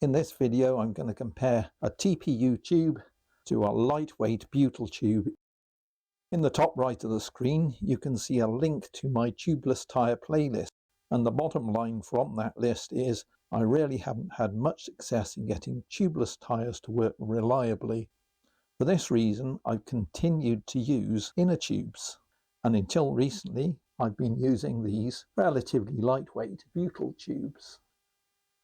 In this video, I'm going to compare a TPU tube to a lightweight butyl tube. In the top right of the screen, you can see a link to my tubeless tyre playlist, and the bottom line from that list is I really haven't had much success in getting tubeless tyres to work reliably. For this reason, I've continued to use inner tubes, and until recently, I've been using these relatively lightweight butyl tubes.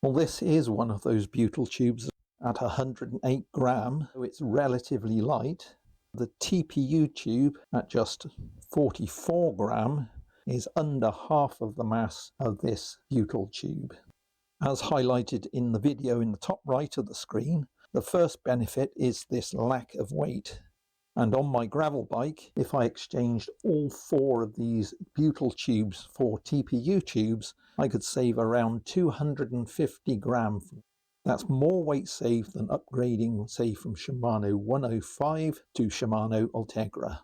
Well, this is one of those butyl tubes at 108 gram, so it's relatively light. The TPU tube at just 44 gram is under half of the mass of this butyl tube. As highlighted in the video in the top right of the screen, the first benefit is this lack of weight. And on my gravel bike, if I exchanged all 4 of these butyl tubes for TPU tubes, I could save around 250 gram. That's more weight saved than upgrading, say, from Shimano 105 to Shimano Ultegra.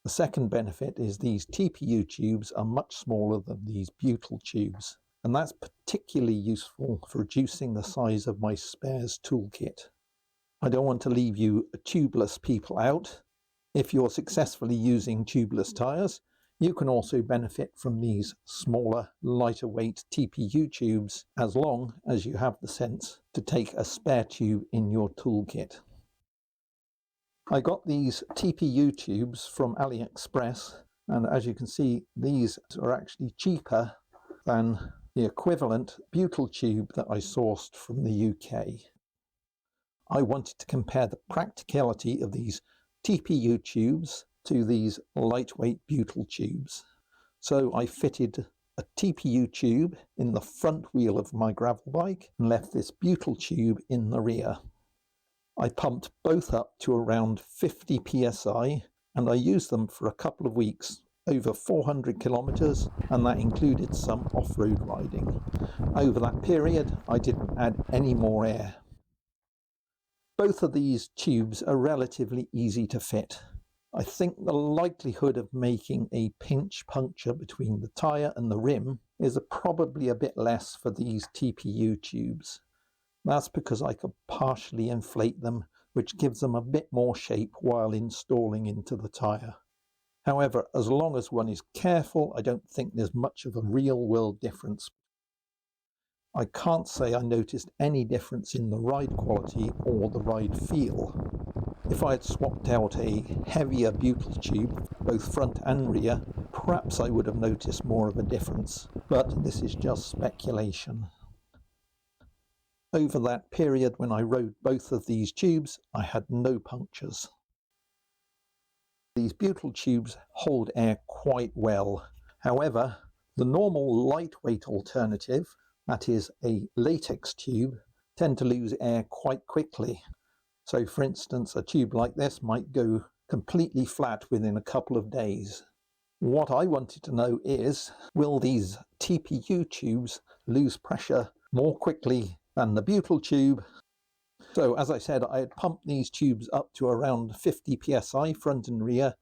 The second benefit is these TPU tubes are much smaller than these butyl tubes, and that's particularly useful for reducing the size of my spares toolkit. I don't want to leave you tubeless people out. If you're successfully using tubeless tyres, you can also benefit from these smaller, lighter weight TPU tubes as long as you have the sense to take a spare tube in your toolkit. I got these TPU tubes from AliExpress, and as you can see, these are actually cheaper than the equivalent butyl tube that I sourced from the UK. I wanted to compare the practicality of these TPU tubes to these lightweight butyl tubes. So I fitted a TPU tube in the front wheel of my gravel bike and left this butyl tube in the rear. I pumped both up to around 50 psi, and I used them for a couple of weeks, over 400 kilometers, and that included some off-road riding. Over that period, I didn't add any more air. Both of these tubes are relatively easy to fit. I think the likelihood of making a pinch puncture between the tyre and the rim is probably a bit less for these TPU tubes. That's because I could partially inflate them, which gives them a bit more shape while installing into the tyre. However, as long as one is careful, I don't think there's much of a real-world difference. I can't say I noticed any difference in the ride quality or the ride feel. If I had swapped out a heavier butyl tube, both front and rear, perhaps I would have noticed more of a difference, but this is just speculation. Over that period when I rode both of these tubes, I had no punctures. These butyl tubes hold air quite well. However, the normal lightweight alternative, that is a latex tube, tend to lose air quite quickly. So for instance, a tube like this might go completely flat within a couple of days. What I wanted to know is, will these TPU tubes lose pressure more quickly than the butyl tube? So as I said, I had pumped these tubes up to around 50 psi front and rear,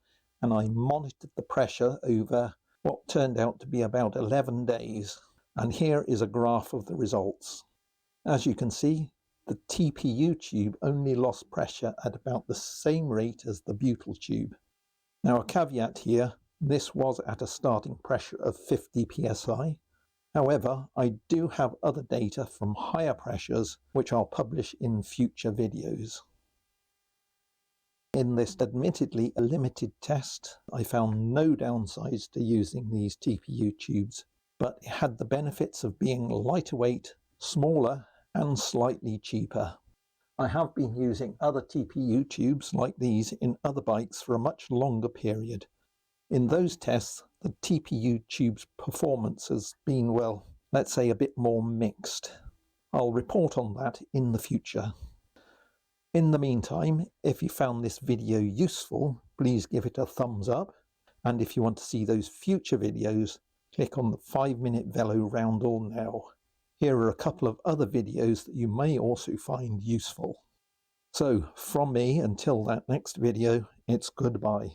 and I monitored the pressure over what turned out to be about 11 days. And here is a graph of the results. As you can see, the TPU tube only lost pressure at about the same rate as the butyl tube. Now a caveat here, this was at a starting pressure of 50 psi. However, I do have other data from higher pressures, which I'll publish in future videos. In this admittedly limited test, I found no downsides to using these TPU tubes, but it had the benefits of being lighter weight, smaller, and slightly cheaper. I have been using other TPU tubes like these in other bikes for a much longer period. In those tests, the TPU tube's performance has been, well, let's say a bit more mixed. I'll report on that in the future. In the meantime, if you found this video useful, please give it a thumbs up. And if you want to see those future videos, click on the 5-minute velo roundel now. Here are a couple of other videos that you may also find useful. So, from me until that next video, it's goodbye.